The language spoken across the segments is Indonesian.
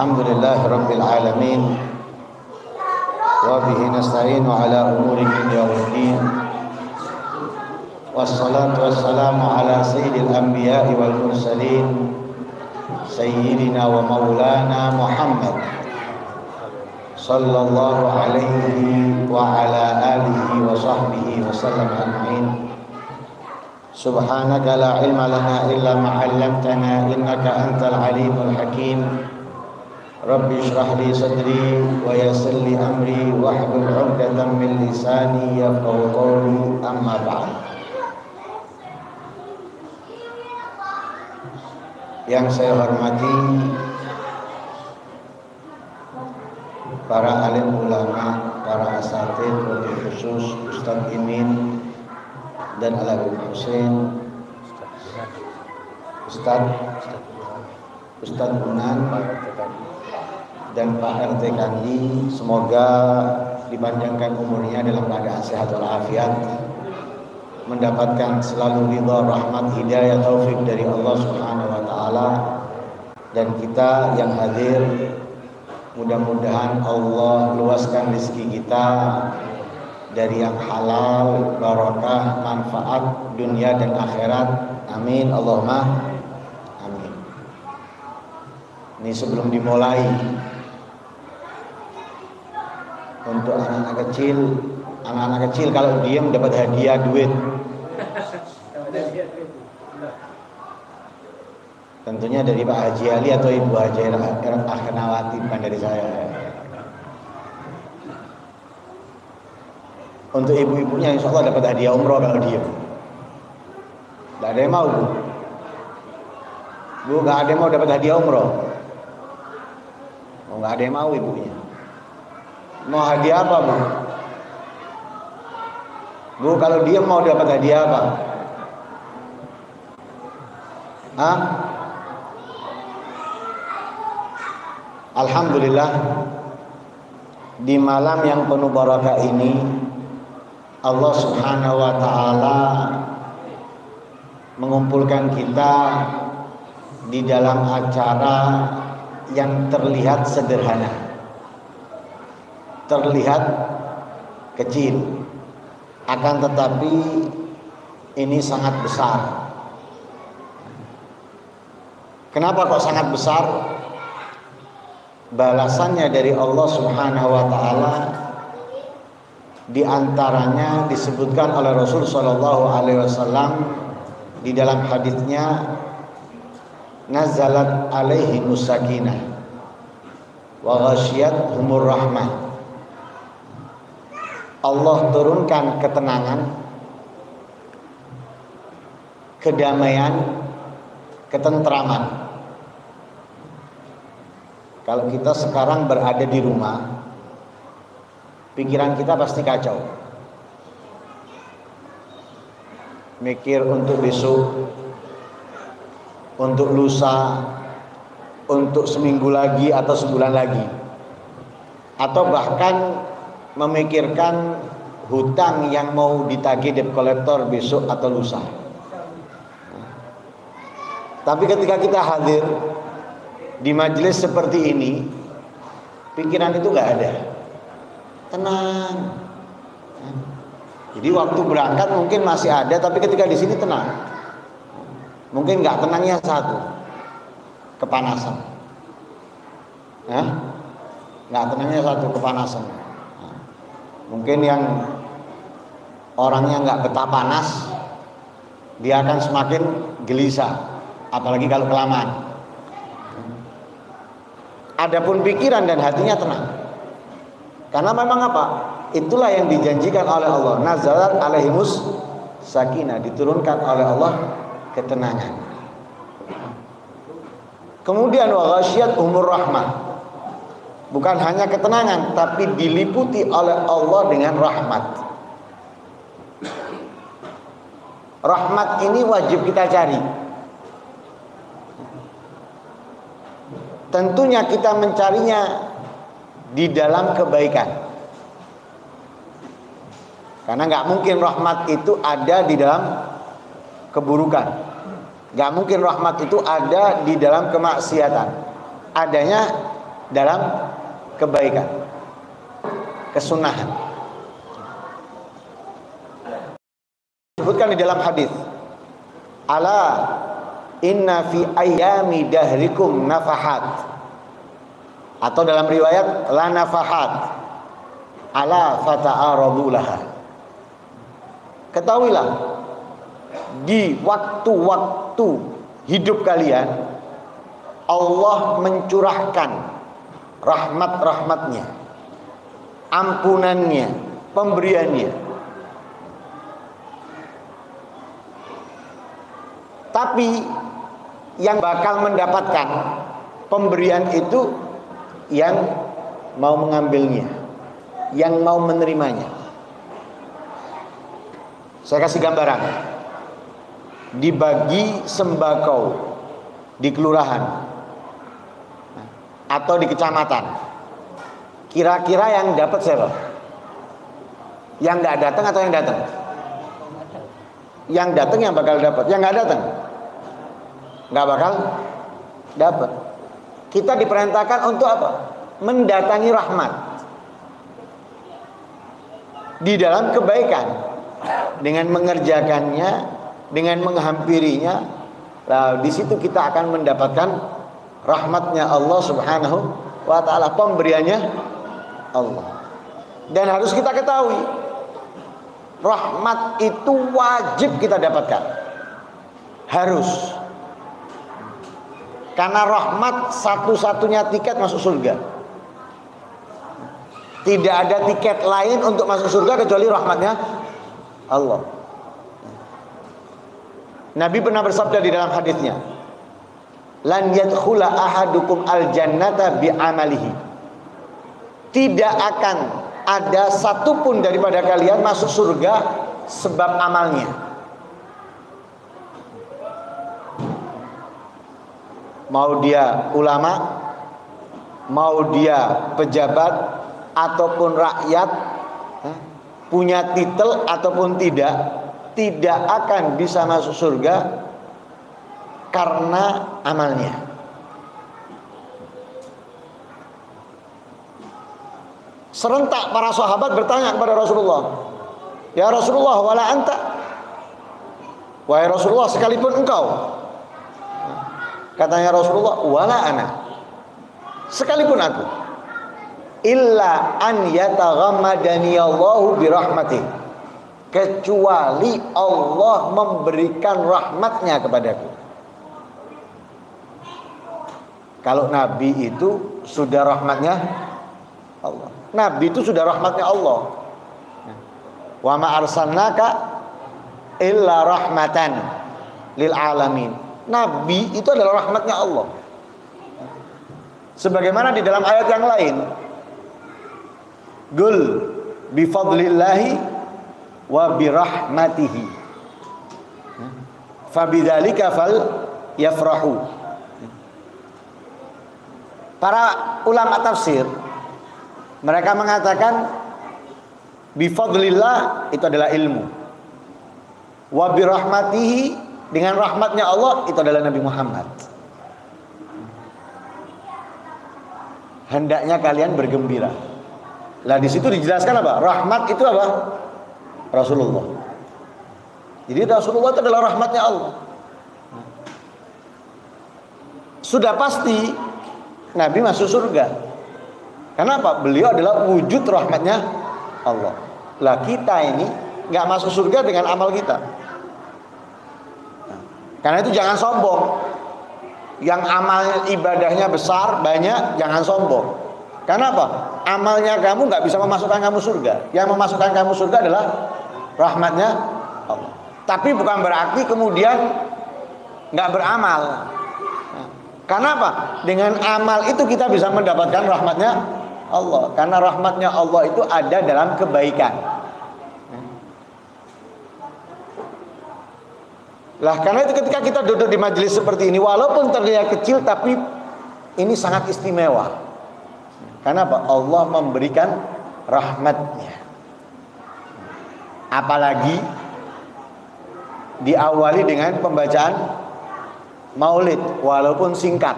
Alhamdulillah Rabbil Alamin. Wa bihi nasta'inu ala umuri dunya waddin. Wassalatu wassalamu ala sayyidil anbiya'i wal mursalin Sayyidina wa maulana Muhammad sallallahu alaihi wa ala alihi wa sahbihi wa sallam ajma'in. Subhanaka la ilma lana illa ma 'allamtana innaka antal alimul hakim. Rabbi shrah li sadri wa yassir li amri wahlul 'uqdatam min lisani yafqahu qawli, amma ba'd. Yang saya hormati para alim ulama, para asatidz, wabil khusus Ustadz Imin dan Al-Habib Husain, Ustadz Unan dan Pak RT Kandi, semoga dipanjangkan umurnya dalam keadaan sehat walafiat, mendapatkan selalu ridha, rahmat, hidayah, taufik dari Allah Subhanahu wa taala. Dan kita yang hadir, mudah-mudahan Allah luaskan rezeki kita dari yang halal, barokah, manfaat dunia dan akhirat. Amin Allahumma amin. Ini sebelum dimulai, untuk anak-anak kecil kalau diem dapat hadiah duit. Tentunya dari Pak Haji Ali atau Ibu Haji Akhnawati, bukan dari saya. Untuk ibu-ibunya insya Allah dapat hadiah umroh kalau diem. Gak ada yang mau, Bu, gak ada yang mau dapat hadiah umroh. Oh, gak ada yang mau ibunya. Mau hadiah apa, Bu? Bu, kalau dia mau dapat hadiah apa? Hah? Alhamdulillah, di malam yang penuh barakah ini Allah Subhanahu wa taala mengumpulkan kita di dalam acara yang terlihat sederhana, terlihat kecil, akan tetapi ini sangat besar. Kenapa kok sangat besar? Balasannya dari Allah Subhanahu wa taala di antaranya disebutkan oleh Rasul sallallahu alaihi wasallam di dalam hadisnya, nazalat alaihi musakinah wa ghasyiyatuhumur rahmah. Allah turunkan ketenangan, kedamaian, ketentraman. Kalau kita sekarang berada di rumah, pikiran kita pasti kacau. Mikir untuk besok, untuk lusa, untuk seminggu lagi atau sebulan lagi. Atau bahkan memikirkan hutang yang mau ditagih debt collector besok atau lusa. Tapi ketika kita hadir di majelis seperti ini, pikiran itu gak ada, tenang. Jadi waktu berangkat mungkin masih ada, tapi ketika di sini tenang. Mungkin gak tenangnya satu, kepanasan. Gak tenangnya satu, kepanasan. Mungkin yang orangnya gak betah panas, dia akan semakin gelisah, apalagi kalau kelamaan. Adapun pikiran dan hatinya tenang. Karena memang apa? Itulah yang dijanjikan oleh Allah. Nazalat alaihimus sakinah, diturunkan oleh Allah ketenangan. Kemudian wa ghasyiyatuhumur rahmah. Bukan hanya ketenangan, tapi diliputi oleh Allah dengan rahmat. Rahmat ini wajib kita cari. Tentunya kita mencarinya di dalam kebaikan. Karena nggak mungkin rahmat itu ada di dalam keburukan. Nggak mungkin rahmat itu ada di dalam kemaksiatan. Adanya dalam kebaikan, kesunahan. Disebutkan di dalam hadis, ala inna fi ayyami dahrikum nafahat, atau dalam riwayat la nafahat ala fata'aradu laha. Ketahuilah, di waktu-waktu hidup kalian Allah mencurahkan rahmat-rahmatnya, ampunannya, pemberiannya. Tapi yang bakal mendapatkan pemberian itu yang mau mengambilnya, yang mau menerimanya. Saya kasih gambaran. Dibagi sembako di kelurahan atau di kecamatan, kira-kira yang dapat siapa? Yang nggak datang atau yang datang? Yang datang yang bakal dapat, yang nggak datang nggak bakal dapat. Kita diperintahkan untuk apa? Mendatangi rahmat di dalam kebaikan dengan mengerjakannya, dengan menghampirinya. Nah, di situ kita akan mendapatkan rahmatnya Allah Subhanahu wa ta'ala, pemberiannya Allah. Dan harus kita ketahui, rahmat itu wajib kita dapatkan, harus. Karena rahmat satu-satunya tiket masuk surga. Tidak ada tiket lain untuk masuk surga kecuali rahmatnya Allah. Nabi pernah bersabda di dalam hadisnya, lan yadkhula ahadukum al-jannata bi'amalihi. Tidak akan ada satupun daripada kalian masuk surga sebab amalnya. Mau dia ulama, mau dia pejabat ataupun rakyat, punya titel ataupun tidak akan bisa masuk surga karena amalnya. Serentak para sahabat bertanya kepada Rasulullah, ya Rasulullah, wala anta? Wahai Rasulullah, sekalipun engkau. Katanya Rasulullah, wala ana, sekalipun aku. Illa an yataghammadani Allahu birahmatih, kecuali Allah memberikan rahmatnya kepadaku. Kalau Nabi itu sudah rahmatnya Allah. Nabi itu sudah rahmatnya Allah. Wa ma arsalnaka illa rahmatan lil alamin. Nabi itu adalah rahmatnya Allah. Sebagaimana di dalam ayat yang lain, Qul bi fadlillahi wa bi rahmatihi fabidzalika fal yafrahu. Para ulama tafsir mereka mengatakan bi fadlillah itu adalah ilmu, wa bi rahmatihi, dengan rahmatnya Allah itu adalah Nabi Muhammad. Hendaknya kalian bergembira. Lah di situ dijelaskan apa? Rahmat itu apa? Rasulullah. Jadi Rasulullah itu adalah rahmatnya Allah. Sudah pasti Nabi masuk surga. Kenapa? Beliau adalah wujud rahmatnya Allah. Lah kita ini nggak masuk surga dengan amal kita. Karena itu jangan sombong. Yang amal ibadahnya besar, banyak, jangan sombong. Karena apa? Amalnya kamu nggak bisa memasukkan kamu surga. Yang memasukkan kamu surga adalah rahmatnya Allah. Tapi bukan berarti kemudian nggak beramal. Karena apa? Dengan amal itu kita bisa mendapatkan rahmatnya Allah. Karena rahmatnya Allah itu ada dalam kebaikan. Lah karena itu ketika kita duduk di majelis seperti ini, walaupun terlihat kecil tapi ini sangat istimewa. Karena apa? Allah memberikan rahmatnya. Apalagi diawali dengan pembacaan maulid walaupun singkat.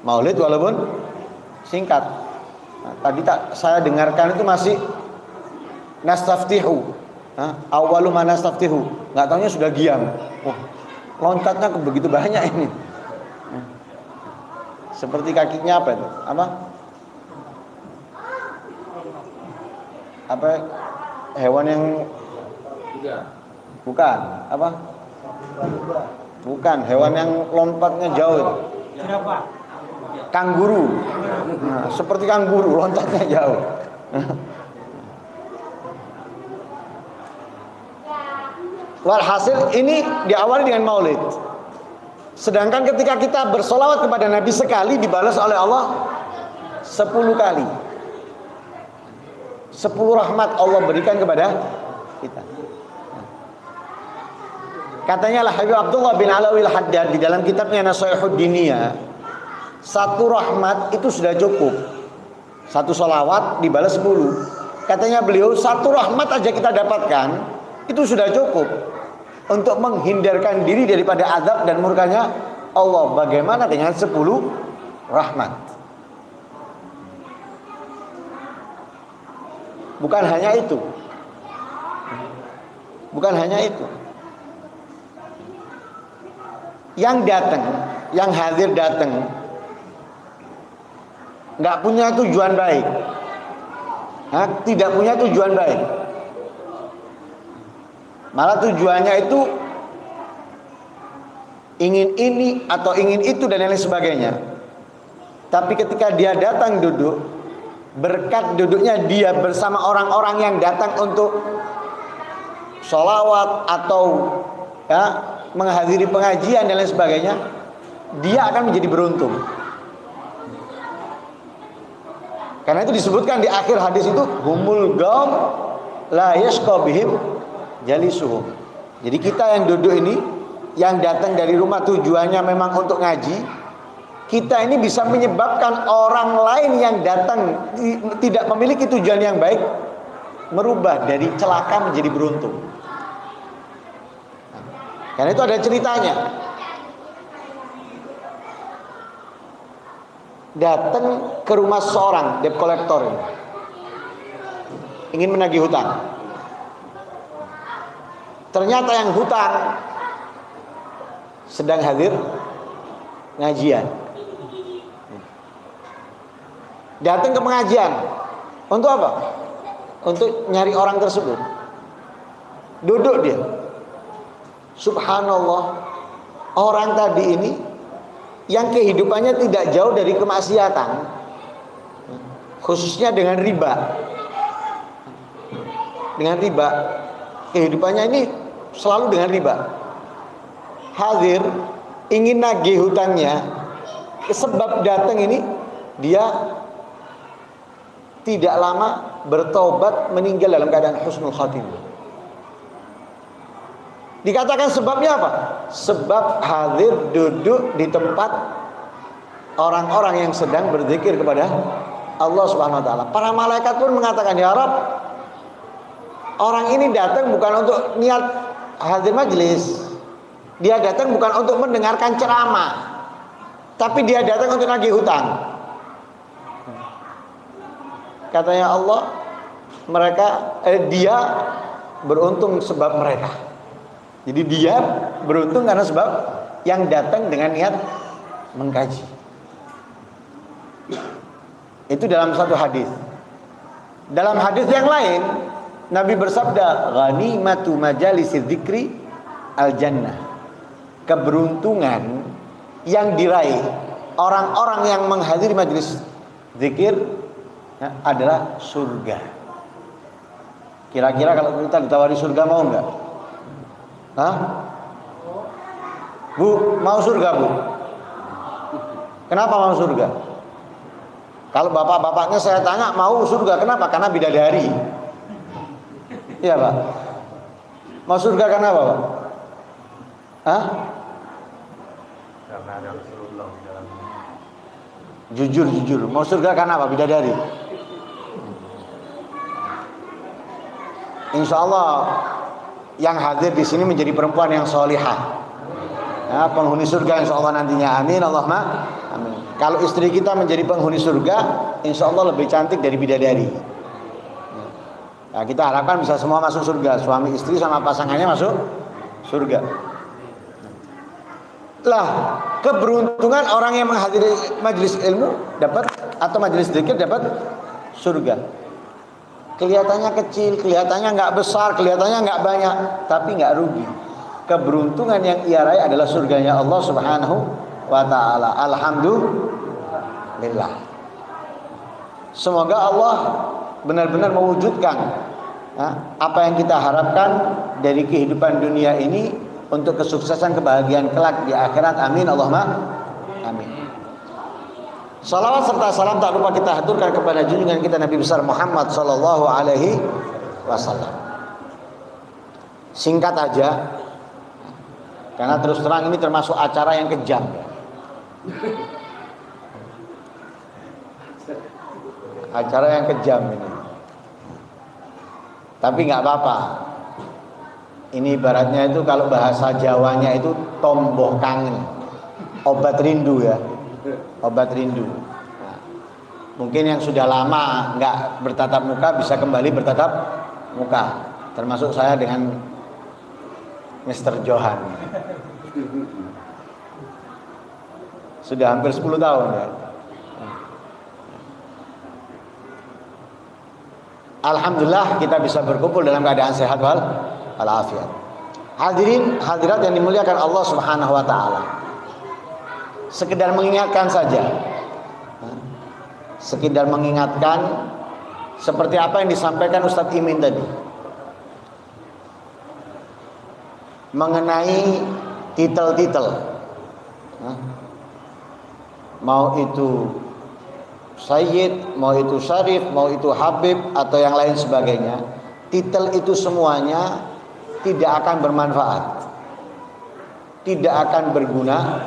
Maulid walaupun singkat. Nah, tadi saya dengarkan itu masih nastaftihu. Awalu ma nastaftihu. Enggak taunya sudah giam. Oh, loncatnya begitu banyak ini. Seperti kakinya apa itu? Apa hewan yang bukan apa? Bukan hewan yang lompatnya jauh itu. Kanguru. Nah, seperti kanguru loncatnya jauh. Walhasil ini diawali dengan maulid. Sedangkan ketika kita bersolawat kepada Nabi sekali dibalas oleh Allah 10 kali. 10 rahmat Allah berikan kepada kita. Katanya lah Habib Abdullah bin Alawil Haddad di dalam kitabnya Nasaihud Diniyah, 1 rahmat itu sudah cukup. 1 solawat dibalas 10. Katanya beliau 1 rahmat aja kita dapatkan itu sudah cukup untuk menghindarkan diri daripada azab dan murkanya Allah. Bagaimana dengan 10 rahmat? Bukan hanya itu. Bukan hanya itu. Yang datang, yang hadir datang, nggak punya tujuan baik. Tidak punya tujuan baik. Malah tujuannya itu ingin ini atau ingin itu dan lain sebagainya. Tapi ketika dia datang duduk, berkat duduknya dia bersama orang-orang yang datang untuk sholawat atau menghadiri pengajian dan lain sebagainya, dia akan menjadi beruntung. Karena itu disebutkan di akhir hadis itu humul gaum la yashqa bihim jalisuhum. Jadi kita yang duduk ini, yang datang dari rumah tujuannya memang untuk ngaji, kita ini bisa menyebabkan orang lain yang datang tidak memiliki tujuan yang baik merubah dari celaka menjadi beruntung. Karena itu ada ceritanya. Datang ke rumah seorang debt collector ini, ingin menagih hutang. Ternyata yang hutang sedang hadir ngajian. Datang ke pengajian untuk apa? Untuk nyari orang tersebut. Duduk dia. Subhanallah, orang tadi ini yang kehidupannya tidak jauh dari kemaksiatan, khususnya dengan riba. Dengan riba, kehidupannya ini selalu dengan riba. Hadir ingin nagih hutangnya, sebab datang ini dia tidak lama bertobat, meninggal dalam keadaan husnul khatimah. Dikatakan sebabnya apa? Sebab hadir duduk di tempat orang-orang yang sedang berzikir kepada Allah Subhanahu wa taala. Para malaikat pun mengatakan, "Ya Rabb, orang ini datang bukan untuk niat hadir majlis. Dia datang bukan untuk mendengarkan ceramah, tapi dia datang untuk nagih hutang." Katanya Allah, dia beruntung sebab mereka. Jadi dia beruntung karena sebab yang datang dengan niat mengkaji. Itu dalam satu hadis. Dalam hadis yang lain, Nabi bersabda, "Ghanimatu majalisi dzikri al-jannah." Keberuntungan yang diraih orang-orang yang menghadiri majelis zikir adalah surga. Kira-kira kalau kita ditawari surga mau enggak? Bu, mau surga bu? Kenapa mau surga? Kalau bapak-bapaknya saya tanya mau surga, kenapa? Karena bidadari. Iya pak. Mau surga karena apa pak? Karena ada Rasulullah di dalam. Jujur. Mau surga karena apa? Bidadari. Insya Allah yang hadir di sini menjadi perempuan yang solihah, penghuni surga insya Allah nantinya. Amin Allahumma amin. Kalau istri kita menjadi penghuni surga, insya Allah lebih cantik dari bidadari. Nah, kita harapkan bisa semua masuk surga, suami istri sama pasangannya masuk surga. Lah, keberuntungan orang yang menghadiri majelis ilmu dapat, atau majelis zikir dapat surga. Kelihatannya kecil, kelihatannya nggak besar, kelihatannya nggak banyak, tapi nggak rugi. Keberuntungan yang ia raih adalah surganya Allah Subhanahu wa ta'ala. Alhamdulillah. Semoga Allah benar-benar mewujudkan apa yang kita harapkan dari kehidupan dunia ini untuk kesuksesan kebahagiaan kelak di akhirat. Amin Allahumma amin. Salawat serta salam tak lupa kita haturkan kepada junjungan kita Nabi besar Muhammad sallallahu alaihi wasallam. Singkat aja, karena terus terang ini termasuk acara yang kejam. Acara yang kejam ini. Tapi nggak apa-apa. Ini ibaratnya itu kalau bahasa Jawanya itu tomboh kangen, obat rindu ya, obat rindu. Nah, mungkin yang sudah lama nggak bertatap muka bisa kembali bertatap muka. Termasuk saya dengan Mr. Johan. Sudah hampir 10 tahun ya. Alhamdulillah kita bisa berkumpul dalam keadaan sehat walafiat. Hadirin hadirat yang dimuliakan Allah Subhanahu wa taala. Sekedar mengingatkan saja. Sekedar mengingatkan seperti apa yang disampaikan Ustadz Imin tadi. Mengenai titel-titel. Mau itu Sayyid, mau itu Syarif, mau itu Habib atau yang lain sebagainya, titel itu semuanya tidak akan bermanfaat, tidak akan berguna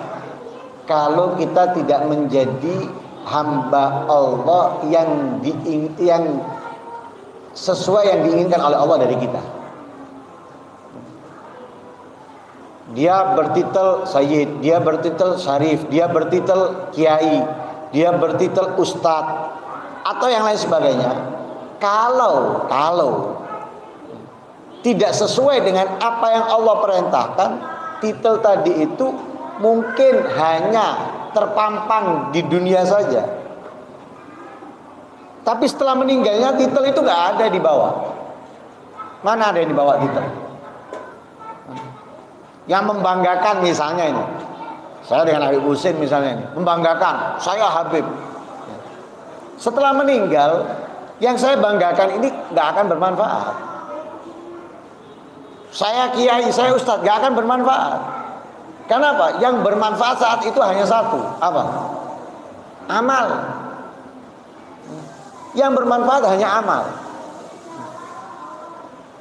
kalau kita tidak menjadi hamba Allah yang sesuai yang diinginkan oleh Allah dari kita. Dia bertitel Sayyid, dia bertitel Syarif, dia bertitel Kiai, dia bertitel Ustadz atau yang lain sebagainya. Kalau tidak sesuai dengan apa yang Allah perintahkan, titel tadi itu mungkin hanya terpampang di dunia saja. Tapi setelah meninggalnya titel itu nggak ada di bawah. Mana ada yang di bawah titel? Yang membanggakan misalnya ini, saya dengan Habib Husin misalnya ini, membanggakan, saya Habib. Setelah meninggal, yang saya banggakan ini nggak akan bermanfaat. Saya Kiai, saya Ustadz, nggak akan bermanfaat. Kenapa? Yang bermanfaat saat itu hanya satu, apa? Amal. Yang bermanfaat hanya amal.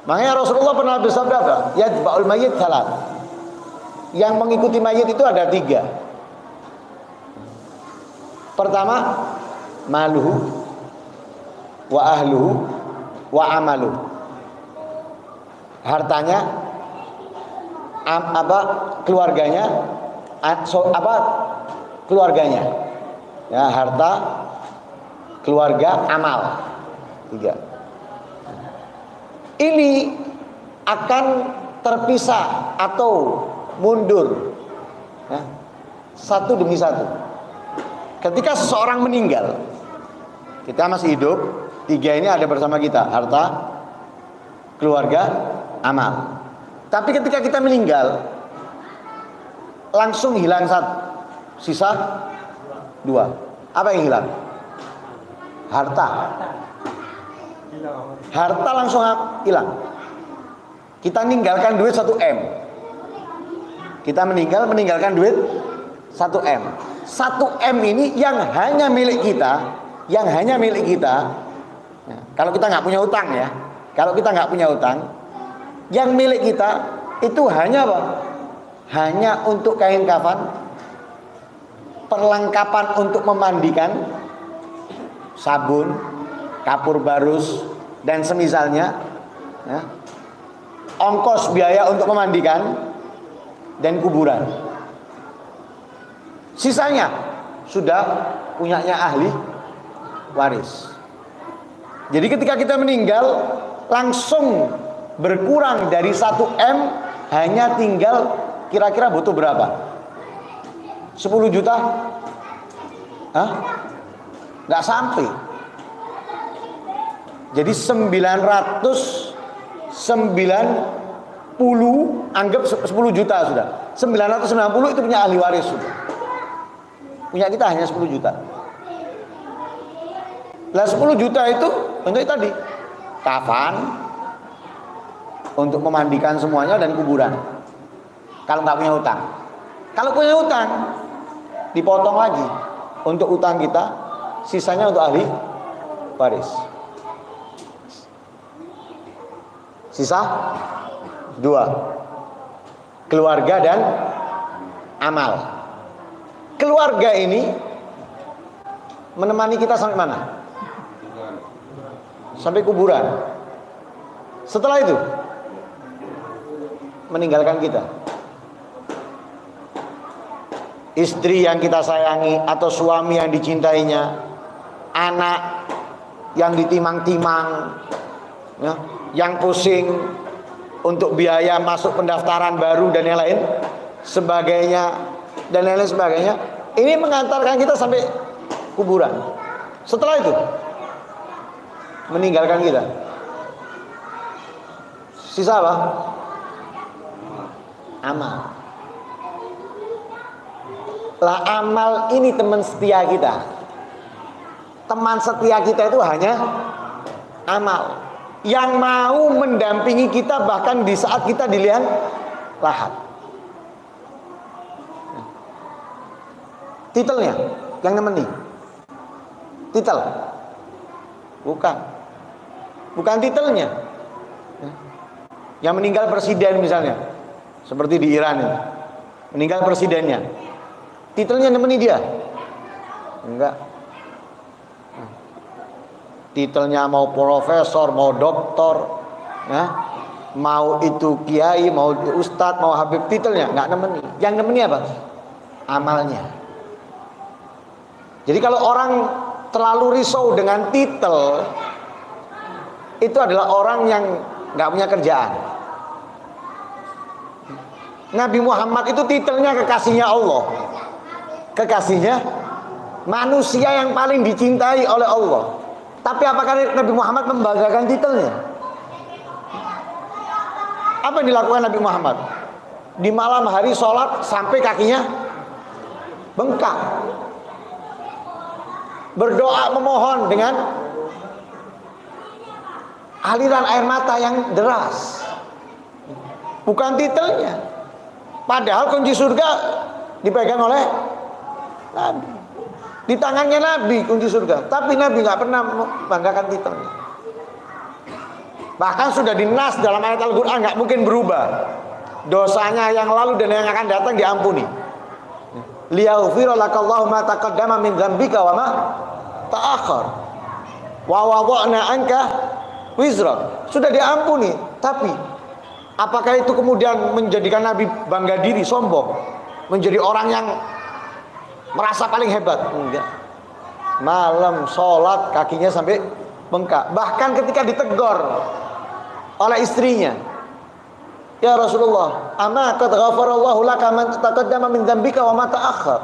Makanya Rasulullah pernah bersabda apa? Yatba'ul mayyit salat. Yang mengikuti mayit itu ada 3. Pertama, maluhu wa ahluhu wa amaluhu. Hartanya, keluarganya, keluarganya. Ya, harta, keluarga, amal. 3. Ini akan terpisah atau mundur, ya, satu demi satu. Ketika seseorang meninggal, kita masih hidup, 3 ini ada bersama kita, harta, keluarga, amal. Tapi ketika kita meninggal, langsung hilang 1, sisa 2. Apa yang hilang? Harta. Harta langsung hilang. Kita meninggalkan duit 1 M. Kita meninggalkan duit 1 M. 1 M ini yang hanya milik kita, ya, kalau kita nggak punya utang ya, kalau kita nggak punya utang, yang milik kita itu hanya apa? Hanya untuk kain kafan, perlengkapan untuk memandikan, sabun, kapur barus dan semisalnya, ya, ongkos biaya untuk memandikan dan kuburan. Sisanya sudah punyanya ahli waris. Jadi ketika kita meninggal langsung berkurang dari 1 M, hanya tinggal kira-kira butuh berapa? 10 juta? Hah? Nggak sampai. Jadi 990, anggap 10 juta sudah. 990 itu punya ahli waris sudah. Punya kita hanya 10 juta. Lah 10 juta itu untuk tadi kafan, untuk memandikan semuanya, dan kuburan. Kalau nggak punya utang. Kalau punya utang, dipotong lagi untuk utang kita, sisanya untuk ahli waris. Sisa 2, keluarga dan amal. Keluarga ini menemani kita sampai mana? Sampai kuburan. Setelah itu meninggalkan kita. Istri yang kita sayangi atau suami yang dicintainya, anak yang ditimang-timang, ya, yang pusing untuk biaya masuk pendaftaran baru dan yang lain sebagainya, dan lain-lain sebagainya. Ini mengantarkan kita sampai kuburan. Setelah itu meninggalkan kita. Sisa apa? Amal. Lah amal ini teman setia kita. Teman setia kita itu hanya amal yang mau mendampingi kita bahkan di saat kita di liang lahat. Titelnya yang nemeni. Titel. Bukan titelnya. Yang meninggal presiden misalnya, seperti di Iran ini. Meninggal presidennya. Titelnya nemeni dia? Enggak. Titelnya mau profesor, mau doktor, ya, mau itu kiai, mau ustadz, mau habib, titelnya enggak nemeni. Yang nemeni apa? Amalnya. Jadi kalau orang terlalu risau dengan titel, itu adalah orang yang nggak punya kerjaan. Nabi Muhammad itu titelnya kekasihnya Allah, kekasihnya manusia yang paling dicintai oleh Allah. Tapi apakah Nabi Muhammad membanggakan titelnya? Apa yang dilakukan Nabi Muhammad? Di malam hari sholat sampai kakinya bengkak, berdoa memohon dengan aliran air mata yang deras. Bukan titelnya. Padahal kunci surga dipegang oleh Nabi. Di tangannya Nabi kunci surga. Tapi Nabi nggak pernah membanggakan titelnya. Bahkan sudah dinas dalam ayat Al-Quran, nggak mungkin berubah. Dosanya yang lalu dan yang akan datang diampuni. Liyaghfira lakallahu ma taqaddama min dzambika wa ma ta'akhkhar. Wa wada'na anka wizrak. Sudah diampuni. Tapi apakah itu kemudian menjadikan Nabi bangga diri, sombong, menjadi orang yang merasa paling hebat? Enggak. Malam sholat kakinya sampai bengkak. Bahkan ketika ditegur oleh istrinya, ya Rasulullah, ama qad ghafarallahu laka ma taqaddama min dzambika wa ma ta'akhkhar.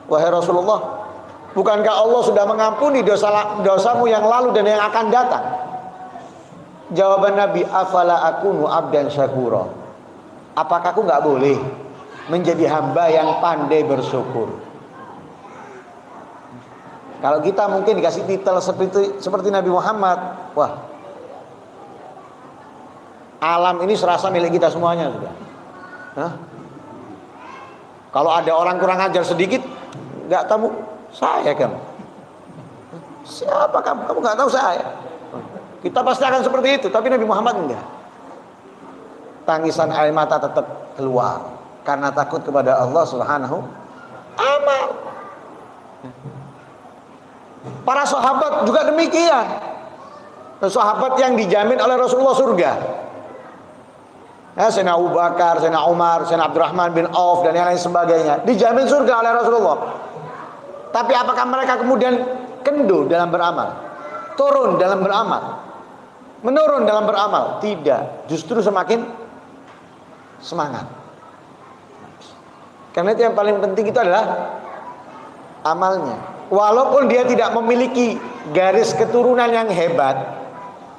Wahai Rasulullah, bukankah Allah sudah mengampuni dosamu yang lalu dan yang akan datang? Jawaban Nabi, afala akunu abdan syakura. Apakah aku nggak boleh menjadi hamba yang pandai bersyukur? Kalau kita mungkin dikasih titel seperti Nabi Muhammad, wah, alam ini serasa milik kita semuanya sudah. Hah? Kalau ada orang kurang ajar sedikit, nggak tahu saya kan? Siapa kamu? Kamu nggak tahu saya. Kita pasti akan seperti itu, tapi Nabi Muhammad enggak. Tangisan air mata tetap keluar karena takut kepada Allah Subhanahu amal. Para sahabat juga demikian. Sahabat yang dijamin oleh Rasulullah surga. Ya, Sayyidina Abu Bakar, Sayyidina Umar, Sayyidina Abdurrahman bin Auf dan yang lain sebagainya dijamin surga oleh Rasulullah. Tapi apakah mereka kemudian kendur dalam beramal? Turun dalam beramal? Menurun dalam beramal? Tidak, justru semakin semangat. Karena itu yang paling penting itu adalah amalnya. Walaupun dia tidak memiliki garis keturunan yang hebat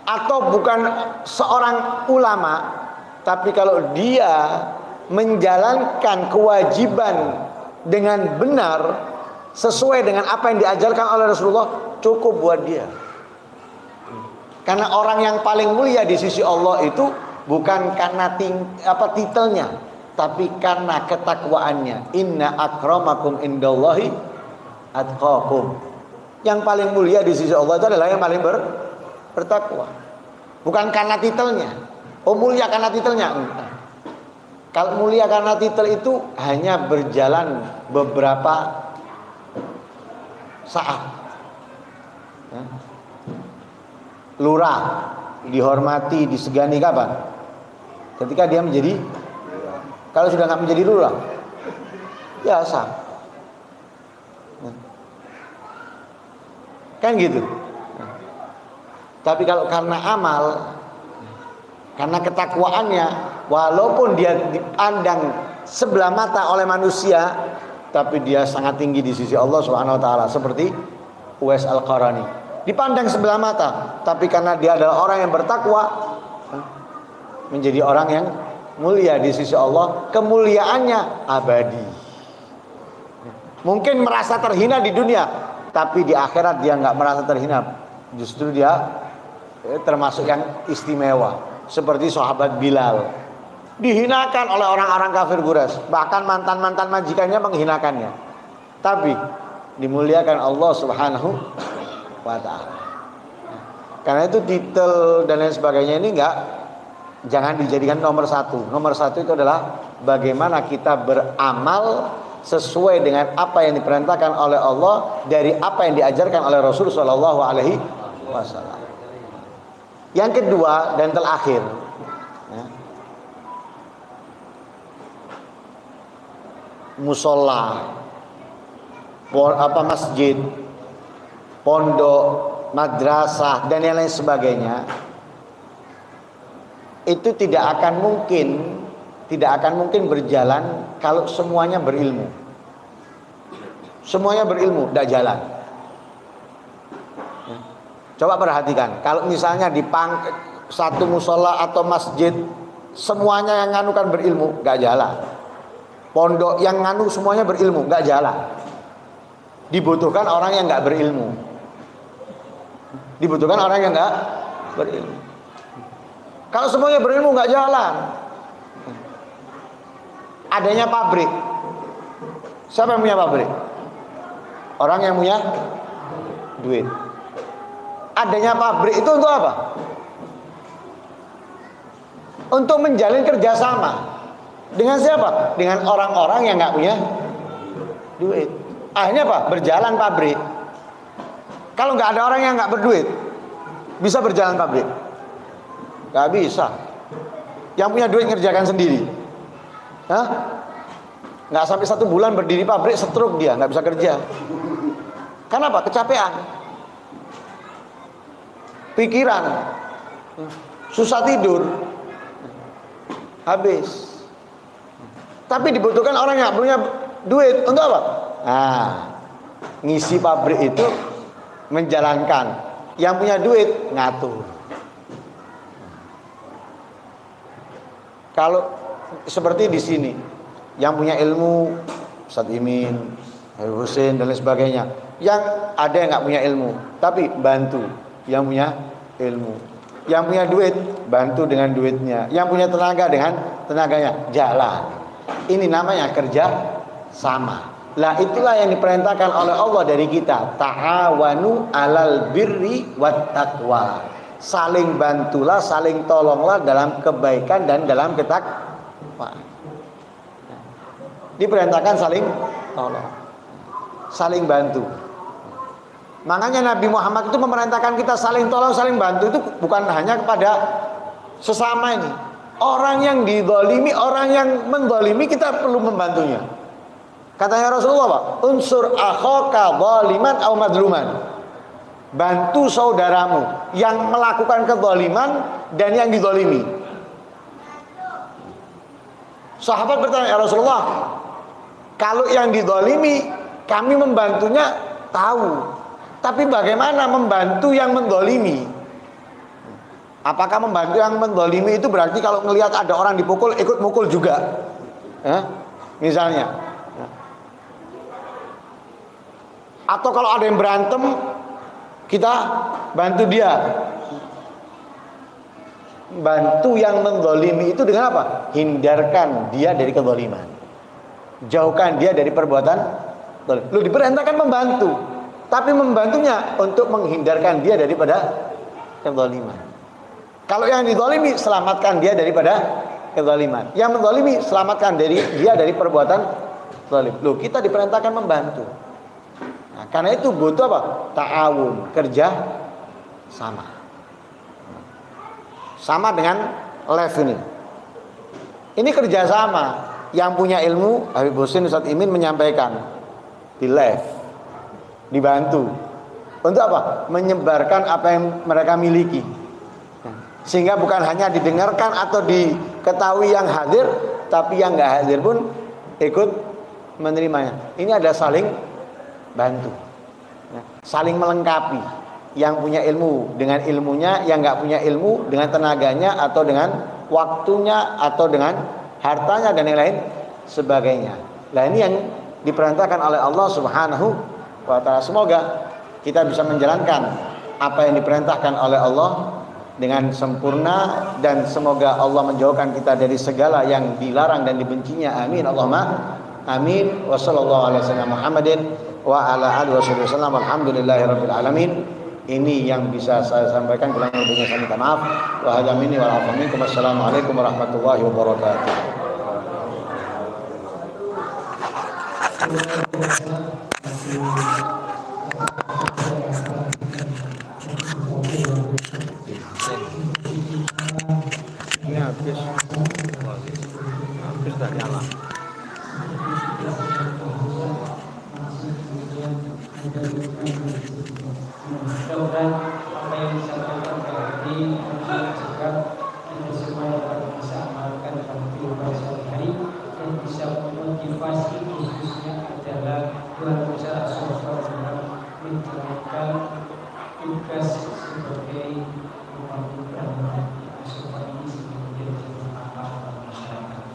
atau bukan seorang ulama, tapi kalau dia menjalankan kewajiban dengan benar sesuai dengan apa yang diajarkan oleh Rasulullah, cukup buat dia. Karena orang yang paling mulia di sisi Allah itu bukan karena titelnya, tapi karena ketakwaannya. Inna akramakum indallahi atqakum. Yang paling mulia di sisi Allah itu adalah yang paling bertakwa. Bukan karena titelnya. Oh, mulia karena titelnya. Enggak. Kalau mulia karena titel itu hanya berjalan beberapa saat. Ya. Lurah dihormati, disegani kapan? Ketika dia menjadi, kalau sudah nggak menjadi lurah, biasa. Kan gitu. Tapi kalau karena amal, karena ketakwaannya, walaupun dia dipandang sebelah mata oleh manusia, tapi dia sangat tinggi di sisi Allah Subhanahu wa taala, seperti Uwais Al-Qarani. Dipandang sebelah mata, tapi karena dia adalah orang yang bertakwa, menjadi orang yang mulia di sisi Allah, kemuliaannya abadi. Mungkin merasa terhina di dunia, tapi di akhirat dia nggak merasa terhina. Justru dia termasuk yang istimewa. Seperti sahabat Bilal, dihinakan oleh orang-orang kafir Quraisy, bahkan mantan-mantan majikannya menghinakannya, tapi dimuliakan Allah Subhanahu wa ta'ala. Karena itu titel dan lain sebagainya ini jangan dijadikan nomor satu. Nomor satu itu adalah bagaimana kita beramal sesuai dengan apa yang diperintahkan oleh Allah, dari apa yang diajarkan oleh Rasul Shallallahu Alaihi Wasallam. Yang kedua dan terakhir, ya, musola, masjid, pondok, madrasah dan yang lain sebagainya, itu tidak akan mungkin berjalan kalau semuanya berilmu. Semuanya berilmu, tidak jalan. Coba perhatikan, kalau misalnya di satu musola atau masjid semuanya yang nganukan berilmu, nggak jalan. Pondok yang nganu semuanya berilmu, nggak jalan. Dibutuhkan orang yang nggak berilmu. Dibutuhkan orang yang nggak berilmu. Kalau semuanya berilmu nggak jalan. Adanya pabrik, siapa yang punya pabrik? Orang yang punya duit. Adanya pabrik itu untuk apa? Untuk menjalin kerjasama. Dengan siapa? Dengan orang-orang yang nggak punya duit. Akhirnya apa? Berjalan pabrik. Kalau nggak ada orang yang nggak berduit, bisa berjalan pabrik? Nggak bisa. Yang punya duit ngerjakan sendiri. Hah? Nggak sampai 1 bulan berdiri pabrik, stroke dia, nggak bisa kerja. Kenapa? Kecapean. Pikiran, susah tidur, habis. Tapi dibutuhkan orang yang punya duit untuk apa? Nah, ngisi pabrik itu menjalankan. Yang punya duit ngatur. Kalau seperti di sini, yang punya ilmu Ustaz Imin, Habib Husin dan lain sebagainya. Yang ada yang nggak punya ilmu, tapi bantu yang punya ilmu. Yang punya duit bantu dengan duitnya. Yang punya tenaga dengan tenaganya, jalan. Ini namanya kerja sama. Lah itulah yang diperintahkan oleh Allah dari kita. Ta'awanu 'alal birri wat taqwa. Saling bantulah, saling tolonglah dalam kebaikan dan dalam ketakwaan. Diperintahkan saling tolong, saling bantu. Makanya Nabi Muhammad itu memerintahkan kita saling tolong, saling bantu. Itu bukan hanya kepada sesama ini. Orang yang dizalimi, orang yang menzalimi, kita perlu membantunya. Katanya Rasulullah, Pak, unsur akhaka zaliman aw madluman. Bantu saudaramu yang melakukan kezaliman dan yang dizalimi. Sahabat bertanya, ya Rasulullah, kalau yang dizalimi kami membantunya tahu, tapi bagaimana membantu yang menzalimi? Apakah membantu yang menzalimi itu berarti kalau melihat ada orang dipukul ikut mukul juga? Misalnya. Atau kalau ada yang berantem kita bantu dia. Bantu yang menzalimi itu dengan apa? Hindarkan dia dari kezaliman. Jauhkan dia dari perbuatan zalim. Lu diperintahkan membantu, tapi membantunya untuk menghindarkan dia daripada kezaliman. Kalau yang dizalimi, selamatkan dia daripada kezaliman. Yang menzalimi, selamatkan dia dari perbuatan zalim. Loh, kita diperintahkan membantu. Nah, karena itu butuh apa? Ta'awun, kerja sama. Sama dengan live ini. Ini kerjasama. Yang punya ilmu, Habib Husin Ustadz Imin menyampaikan di live, dibantu untuk apa? Menyebarkan apa yang mereka miliki, sehingga bukan hanya didengarkan atau diketahui yang hadir, tapi yang nggak hadir pun ikut menerimanya. Ini ada saling bantu, saling melengkapi. Yang punya ilmu dengan ilmunya, yang nggak punya ilmu dengan tenaganya atau dengan waktunya atau dengan hartanya dan yang lain sebagainya. Nah, ini yang diperintahkan oleh Allah Subhanahu wa ta'ala. Semoga kita bisa menjalankan apa yang diperintahkan oleh Allah dengan sempurna, dan semoga Allah menjauhkan kita dari segala yang dilarang dan dibencinya. Amin Allahumma amin. Wa sallallahu alaihi wasallam Muhammadin wa ala alihi wasallam. Alhamdulillahirabbil alamin. Ini yang bisa saya sampaikan, kurang lebihnya saya minta maaf. Wa hadza minni wa afa minkum. Assalamualaikum warahmatullahi wabarakatuh. Ini habis dah nyala. Mudah-mudahan apa yang disampaikan tadi juga kita semua bisa amalkan dalam kehidupan sehari-hari dan bisa memotivasi, khususnya adalah dalam cara sosial dalam menjalankan tugas sebagai pembangunan asuhan ini sebagai manfaat masyarakat.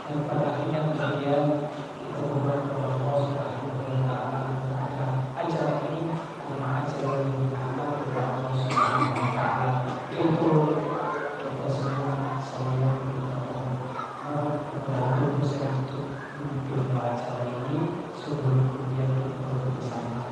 Dan pada akhirnya kemudian kita berdoa kepada Allah Subhanahu wa taala acara ini acara yang itu kita semua saya membantu saya untuk memimpin acara ini sebelum kemudian kita bersama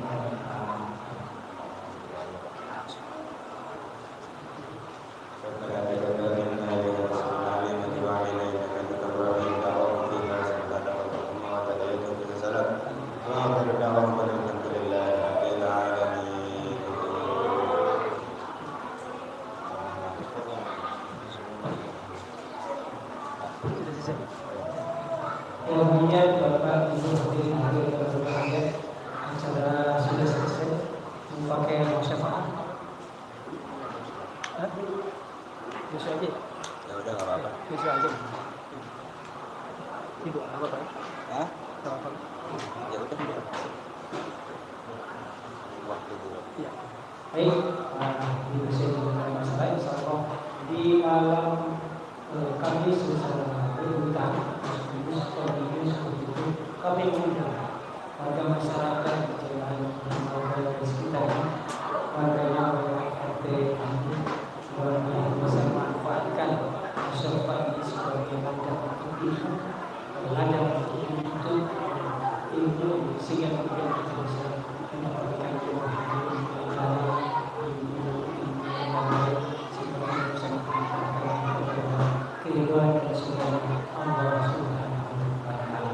kemudian Bapak Ibu hadirin hadirin berbahagia, acara sudah selesai. Memakai syafaat. Besok aja. Ya udah nggak apa-apa. Besok aja. Ibu apa Pak? Hah? Apa? Ya udah. Waktu dulu. Iya. Baik, di sini ada masalah insyaallah di malam Kamis bersama berhutang kami mengundang warga masyarakat di jalan warga di sekitar warga yang RT warga bisa manfaatkan masyarakat ini sebagai ladang untuk ilmu sehingga kemudian kita bisa mendapatkan kehidupan dan segala Allah Subhanahu wa ta'ala.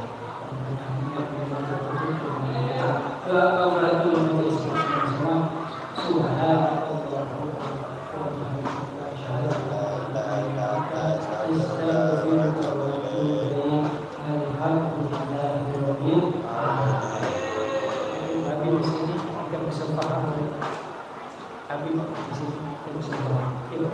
Subhanallah. Habib di sini terus. Yuk.